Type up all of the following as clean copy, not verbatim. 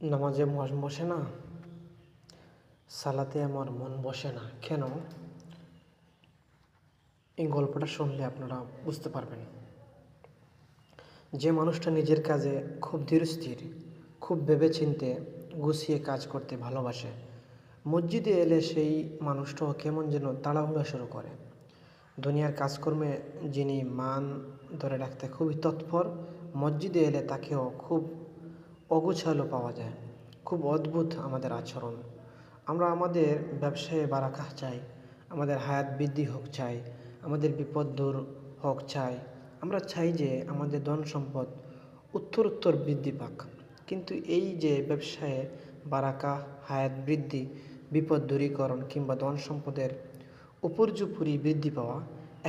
নামাজে মন বসে না, সালাতে আমার মন বসে না কেন? এই গল্পটা শুনলে আপনারা বুঝতে পারবেন। যে মানুষটা নিজের কাজে খুব ধীরস্থির, খুব ভেবেচিন্তে গুছিয়ে কাজ করতে ভালোবাসে, মসজিদে এলে সেই মানুষটাও কেমন যেন তাড়াহুড়া শুরু করে। দুনিয়ার কাজকর্মে যিনি মান ধরে রাখতে খুবই তৎপর, মসজিদে এলে তাকেও খুব অগোছালো পাওয়া যায়। খুব অদ্ভুত আমাদের আচরণ। আমরা আমাদের ব্যবসায়ে বারাকাহ চাই, আমাদের হায়াত বৃদ্ধি হোক চাই, আমাদের বিপদ দূর হোক চাই। আমরা চাই যে আমাদের ধন সম্পদ উত্তরোত্তর বৃদ্ধি পাক। কিন্তু এই যে ব্যবসায়ে বারাকা, হায়াত বৃদ্ধি, বিপদ দূরীকরণ কিংবা ধন সম্পদের উপর্যুপরি বৃদ্ধি পাওয়া,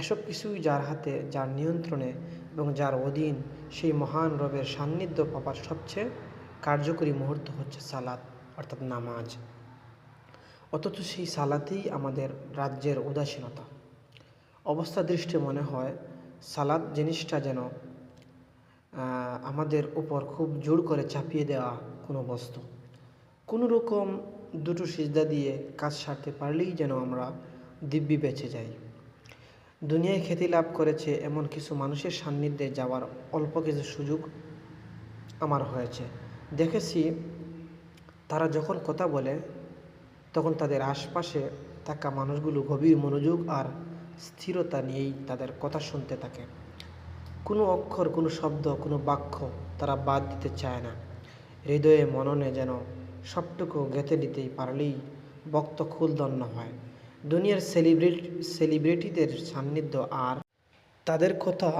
এসব কিছুই যার হাতে, যার নিয়ন্ত্রণে এবং যার অধীন, সেই মহান রবের সান্নিধ্য পাবার সবচেয়ে কার্যকরী মুহূর্ত হচ্ছে সালাত, অর্থাৎ নামাজ। অথচ সেই সালাতেই আমাদের রাজ্যের উদাসীনতা। অবস্থা দৃষ্টে মনে হয় সালাত জিনিসটা যেন আমাদের উপর খুব জোর করে চাপিয়ে দেওয়া কোনো বস্তু। কোনো রকম দুটো সিজদা দিয়ে কাজ সারতে পারলেই যেন আমরা দিব্যি বেঁচে যাই। দুনিয়ায় খ্যাতি লাভ করেছে এমন কিছু মানুষের সান্নিধ্যে যাওয়ার অল্প কিছু সুযোগ আমার হয়েছে। দেখেছি তারা যখন কথা বলে তখন তাদের আশপাশে থাকা মানুষগুলো গভীর মনোযোগ আর স্থিরতা নিয়েই তাদের কথা শুনতে থাকে। কোনো অক্ষর, কোনো শব্দ, কোনো বাক্য তারা বাদ দিতে চায় না। হৃদয়ে মননে যেন সবটুকু গেঁথে দিতেই পারলেই বক্ত খুলদন্য হয়। দুনিয়ার সেলিব্রিটিদের সান্নিধ্য আর তাদের কথা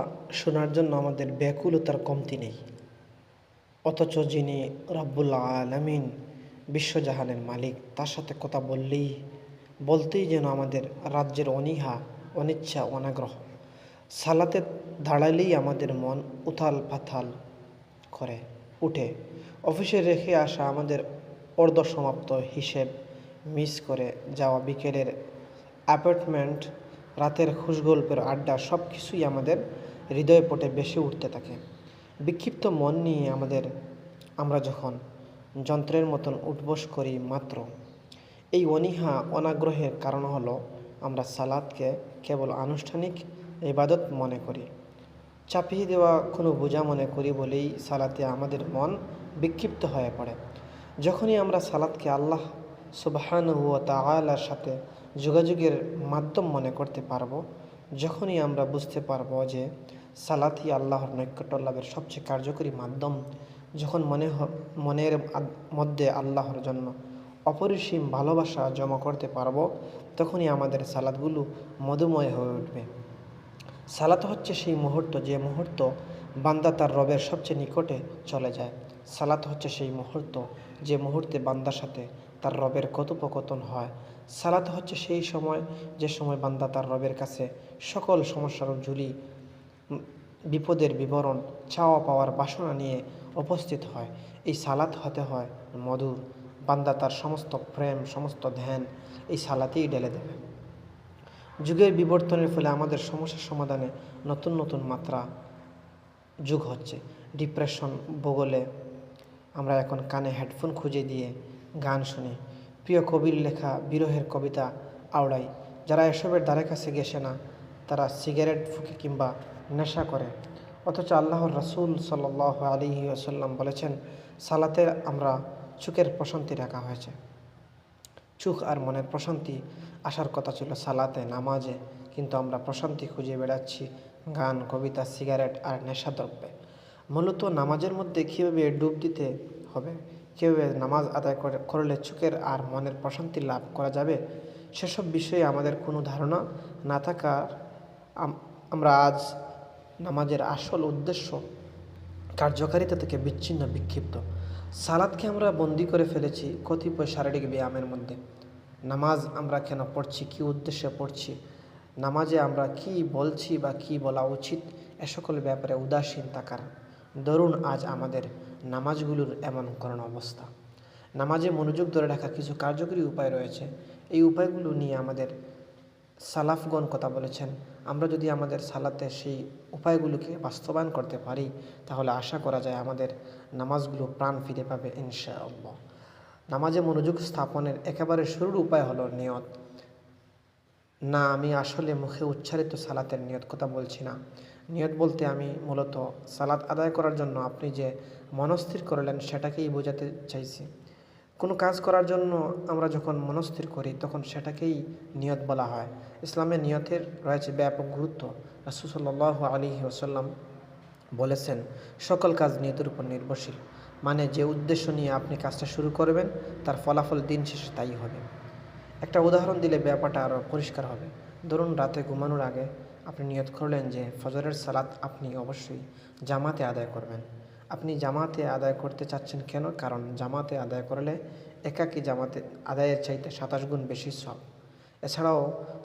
শোনার জন্য আমাদের ব্যাকুলতার কমতি নেই। অথচ যিনি রব্বুল আলামিন, বিশ্বজাহানের মালিক, তার সাথে কথা বলতেই যেন আমাদের রাজ্যের অনীহা, অনিচ্ছা, অনাগ্রহ। সালাতে দাঁড়ালেই আমাদের মন উথাল পাথাল করে উঠে। অফিসে রেখে আসা আমাদের অর্ধসমাপ্ত হিসেব, মিস করে যাওয়া বিকেলের অ্যাপয়েন্টমেন্ট, রাতের খুশগল্পের আড্ডা, সব কিছুই আমাদের হৃদয়পটে বেশি উঠতে থাকে। বিক্ষিপ্ত মন নিয়ে আমরা যখন যন্ত্রের মতন উঠবোস করি মাত্র। এই অনীহা, অনাগ্রহের কারণ হলো আমরা সালাতকে কেবল আনুষ্ঠানিক ইবাদত মনে করি, চাপিয়ে দেওয়া কোনো বোঝা মনে করি বলেই সালাতে আমাদের মন বিক্ষিপ্ত হয়ে পড়ে। যখনই আমরা সালাতকে আল্লাহ সুবহানাহু ওয়া তাআলার সাথে যোগাযোগের মাধ্যম মনে করতে পারবো, যখনই আমরা বুঝতে পারবো যে সালাতই আল্লাহর নৈকট্য লাভের সবচেয়ে কার্যকরী মাধ্যম, যখন মনের মধ্যে আল্লাহর জন্য অপরিসীম ভালোবাসা জমা করতে পারবো, তখনই আমাদের সালাতগুলো মধুময় হয়ে উঠবে। সালাত হচ্ছে সেই মুহূর্ত, যে মুহূর্ত বান্দা তার রবের সবচেয়ে নিকটে চলে যায়। সালাত হচ্ছে সেই মুহূর্ত, যে মুহূর্তে বান্দার সাথে তার রবের কথোপকথন হয়। সালাত হচ্ছে সেই সময়, যে সময় বান্দা তার রবের কাছে সকল সমস্যার ঝুলি, বিপদের বিবরণ, চাওয়া পাওয়ার বাসনা নিয়ে উপস্থিত হয়। এই সালাত হতে হয় মধুর। বান্দা তার সমস্ত প্রেম, সমস্ত ধ্যান এই সালাতেই ঢেলে দেবে। যুগের বিবর্তনের ফলে আমাদের সমস্যার সমাধানে নতুন নতুন মাত্রা যুগ হচ্ছে। ডিপ্রেশন ভূগোলে আমরা এখন কানে হেডফোন খুঁজে দিয়ে গান শুনি, প্রিয় কবির লেখা বিরহের কবিতা আওড়াই। যারা এসবের দ্বারে কাছে গেছে না, তারা সিগারেট ফুঁকে কিংবা নেশা করে। অথচ আল্লাহর রাসূল সাল্লাল্লাহু আলাইহি ওয়াসাল্লাম বলেছেন, সালাতে আমরা চোখের প্রশান্তি রাখা হয়েছে। চোখ আর মনের প্রশান্তি আসার কথা ছিল সালাতে, নামাজে, কিন্তু আমরা প্রশান্তি খুঁজে বেড়াচ্ছি গান, কবিতা, সিগারেট আর নেশাদ্রব্যে। মূলত নামাজের মধ্যে কীভাবে ডুব দিতে হবে, কীভাবে নামাজ আদায় করলে চোখের আর মনের প্রশান্তি লাভ করা যাবে, সেসব বিষয়ে আমাদের কোনো ধারণা না থাকার আমরা আজ নামাজের আসল উদ্দেশ্য, কার্যকারিতা থেকে বিচ্ছিন্ন, বিক্ষিপ্ত। সালাদকে আমরা বন্দি করে ফেলেছি কতিপয় শারীরিক ব্যায়ামের মধ্যে। নামাজ আমরা কেন পড়ছি, কী উদ্দেশ্যে পড়ছি, নামাজে আমরা কি বলছি বা কি বলা উচিত, এ সকল ব্যাপারে উদাসীন থাকার দরুন আজ আমাদের নামাজগুলোর এমন করুণ অবস্থা। নামাজে মনোযোগ ধরে রাখার কিছু কার্যকরী উপায় রয়েছে। এই উপায়গুলো নিয়ে আমাদের সালাফগণ কথা বলেছেন। আমরা যদি আমাদের সালাতে সেই উপায়গুলোকে বাস্তবায়ন করতে পারি, তাহলে আশা করা যায় আমাদের নামাজগুলো প্রাণ ফিরে পাবে ইনশাআল্লাহ। নামাজে মনোযোগ স্থাপনের একেবারে শুরুর উপায় হলো নিয়ত। না, আমি আসলে মুখে উচ্চারিত সালাতের নিয়ত কথা বলছি না। নিয়ত বলতে আমি মূলত সালাত আদায় করার জন্য আপনি যে মনস্থির করলেন সেটাকেই বোঝাতে চাইছি। কোনো কাজ করার জন্য আমরা যখন মনস্থির করি তখন সেটাকেই নিয়ত বলা হয়। ইসলামে নিয়তের রয়েছে ব্যাপক গুরুত্ব। রাসূল সাল্লাল্লাহু আলাইহি ওয়াসাল্লাম বলেছেন, সকল কাজ নিয়তের উপর নির্ভরশীল। মানে যে উদ্দেশ্য নিয়ে আপনি কাজটা শুরু করবেন তার ফলাফল দিন শেষে তাই হবে। একটা উদাহরণ দিলে ব্যাপারটা আরও পরিষ্কার হবে। ধরুন, রাতে ঘুমানোর আগে আপনি নিয়ত করলেন যে ফজরের সালাত আপনি অবশ্যই জামাতে আদায় করবেন। আপনি জামাতে আদায় করতে চাচ্ছেন কেন? কারণ জামাতে আদায় করলে একাকী জামাতে আদায়ের চাইতে 27 গুণ বেশি সওয়াব। এছাড়াও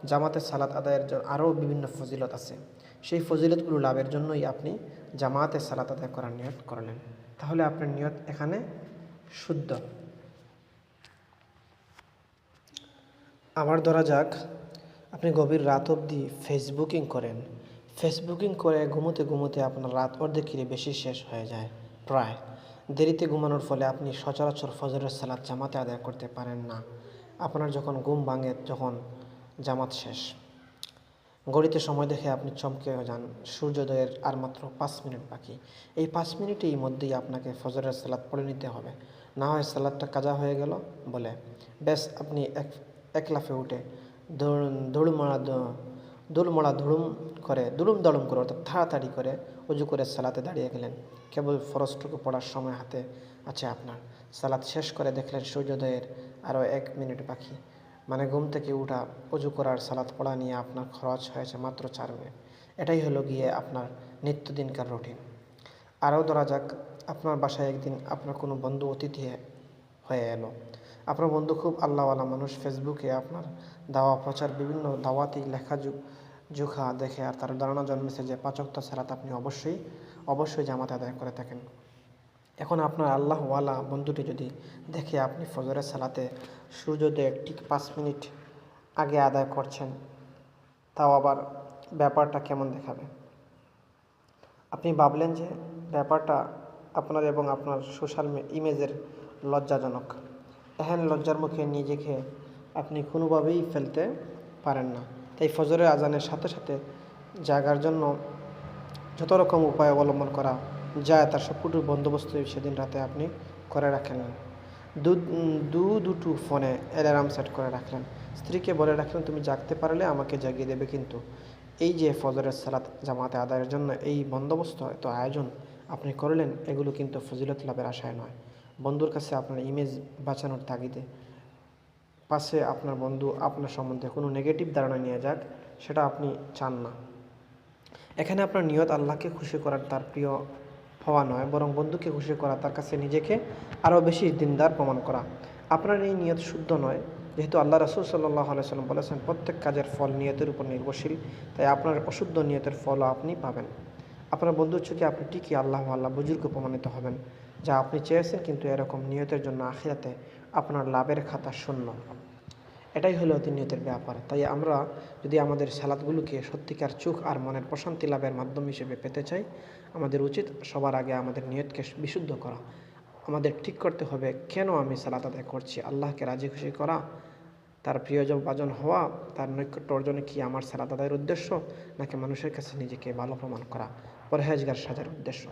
জামাতে সালাত আদায়ের আরও বিভিন্ন ফজিলত আছে। সেই ফজিলতগুলো লাভের জন্যই আপনি জামাতে সালাত আদায় করার নিয়ত করলেন। তাহলে আপনার নিয়ত এখানে শুদ্ধ। আবার ধরা যাক আপনি গভীর রাত অবধি ফেসবুকিং করেন। ফেসবুকিং করে ঘুমোতে ঘুমোতে আপনার রাত অর্ধেকের বেশি শেষ হয়ে যায় প্রায়। দেরিতে ঘুমানোর ফলে আপনি সচরাচর ফজরের সালাত জামাতে আদায় করতে পারেন না। আপনার যখন ঘুম ভাঙে যখন জামাত শেষ, ঘড়িতে সময় দেখে আপনি চমকে যান, সূর্যোদয়ের আর মাত্র 5 মিনিট বাকি। এই 5 মিনিটের মধ্যেই আপনাকে ফজরের সালাত পড়ে নিতে হবে, না হয় সালাতটা কাজা হয়ে গেল বলে ব্যাস আপনি এক লাফে উঠে দুলুম দাড়ুম করে অর্থাৎ তাড়াতাড়ি করে উজু করে সালাতে দাঁড়িয়ে গেলেন। কেবল ফরজটুকু পড়ার সময় হাতে আছে আপনার। সালাত শেষ করে দেখলেন সূর্যোদয়ের আরও 1 মিনিট বাকি। মানে ঘুম থেকে উঠা, উজু করার, সালাত পড়া নিয়ে আপনার খরচ হয়েছে মাত্র 4 মিনিট। এটাই হলো গিয়ে আপনার নিত্যদিনকার রুটিন। আরও ধরা যাক আপনার বাসায় একদিন আপনার কোনো বন্ধু অতিথি হয়ে এলো। আপনার বন্ধু খুব আল্লাহওয়ালা মানুষ। ফেসবুকে আপনার দাওয়া প্রচার বিভিন্ন দাওয়াতি লেখা জোখা দেখে আর তার ধারণা জন্মেছে যে 5 ওয়াক্ত সালাত আপনি অবশ্যই জামাতে আদায় করে থাকেন। এখন আপনার আল্লাহওয়ালা বন্ধুটি যদি দেখে আপনি ফজরের সালাতে সূর্যোদয়ের ঠিক 5 মিনিট আগে আদায় করছেন, তাও আবার ব্যাপারটা কেমন দেখাবে? আপনি ভাবলেন যে ব্যাপারটা আপনার এবং আপনার সোশ্যাল ইমেজের লজ্জাজনক। এহেন লজ্জার মুখে নিজেকে আপনি কোনোভাবেই ফেলতে পারেন না। তাই ফজরের আজানের সাথে সাথে জাগার জন্য যত রকম উপায় অবলম্বন করা যায় তার সবটুকুর বন্দোবস্ত সেদিন রাতে আপনি করে রাখলেন। দুটো ফোনে অ্যালার্ম সেট করে রাখলেন। স্ত্রীকে বলে রাখলেন, তুমি জাগতে পারলে আমাকে জাগিয়ে দেবে। কিন্তু এই যে ফজরের সালাত জামাতে আদায়ের জন্য এই বন্দোবস্ত, এত আয়োজন আপনি করলেন, এগুলো কিন্তু ফজিলত লাভের আশায় নয়, বন্ধুর কাছে আপনার ইমেজ বাঁচানোর তাগিদে। পাশে আপনার বন্ধু আপনার সম্বন্ধে কোনো নেগেটিভ ধারণা নিয়ে যাক, সেটা আপনি চান না। এখানে আপনার নিয়ত আল্লাহকে খুশি করার, তার প্রিয় হওয়া নয়, বরং বন্ধুকে খুশি করা, তার কাছে নিজেকে আরও বেশি দিনদার প্রমাণ করা। আপনার এই নিয়ত শুদ্ধ নয়, যেহেতু আল্লাহ রাসূল সাল্লাল্লাহু আলাইহি ওয়াসাল্লাম বলেছেন প্রত্যেক কাজের ফল নিয়তের উপর নির্ভরশীল। তাই আপনার অশুদ্ধ নিয়তের ফলও আপনি পাবেন। আপনার বন্ধুর চোখে আপনি ঠিকই আল্লাহ বুজুর্গ প্রমাণিত হবেন, যা আপনি চেয়েছেন, কিন্তু এরকম নিয়তের জন্য আখিরাতে আপনার লাভের খাতা শূন্য। এটাই হলো নিয়তের ব্যাপার। তাই আমরা যদি আমাদের সালাতগুলোকে সত্যিকার চোখ আর মনের প্রশান্তি লাভের মাধ্যম হিসেবে পেতে চাই, আমাদের উচিত সবার আগে আমাদের নিয়তকে বিশুদ্ধ করা। আমাদের ঠিক করতে হবে, কেন আমি সালাত আদায় করছি? আল্লাহকে রাজি খুশি করা, তার প্রিয়ভাজন হওয়া, তার নৈকট্য অর্জনে কি আমার সালাত আদায়ের উদ্দেশ্য, নাকি মানুষের কাছে নিজেকে ভালো প্রমাণ করা, পরহেজগার সাজার উদ্দেশ্য?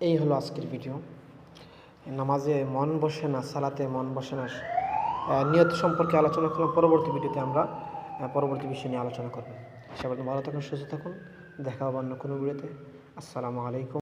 এই হলো আজকের ভিডিও। নামাজে মন বসে না, সালাতে মন বসে না, নিয়ত সম্পর্কে আলোচনা করলাম। পরবর্তী ভিডিওতে আমরা পরবর্তী বিষয় নিয়ে আলোচনা করব। সবাই ভালো থাকুন, সুস্থ থাকুন। দেখা হবে অন্য কোনো ভিডিওতে। আসসালামু আলাইকুম।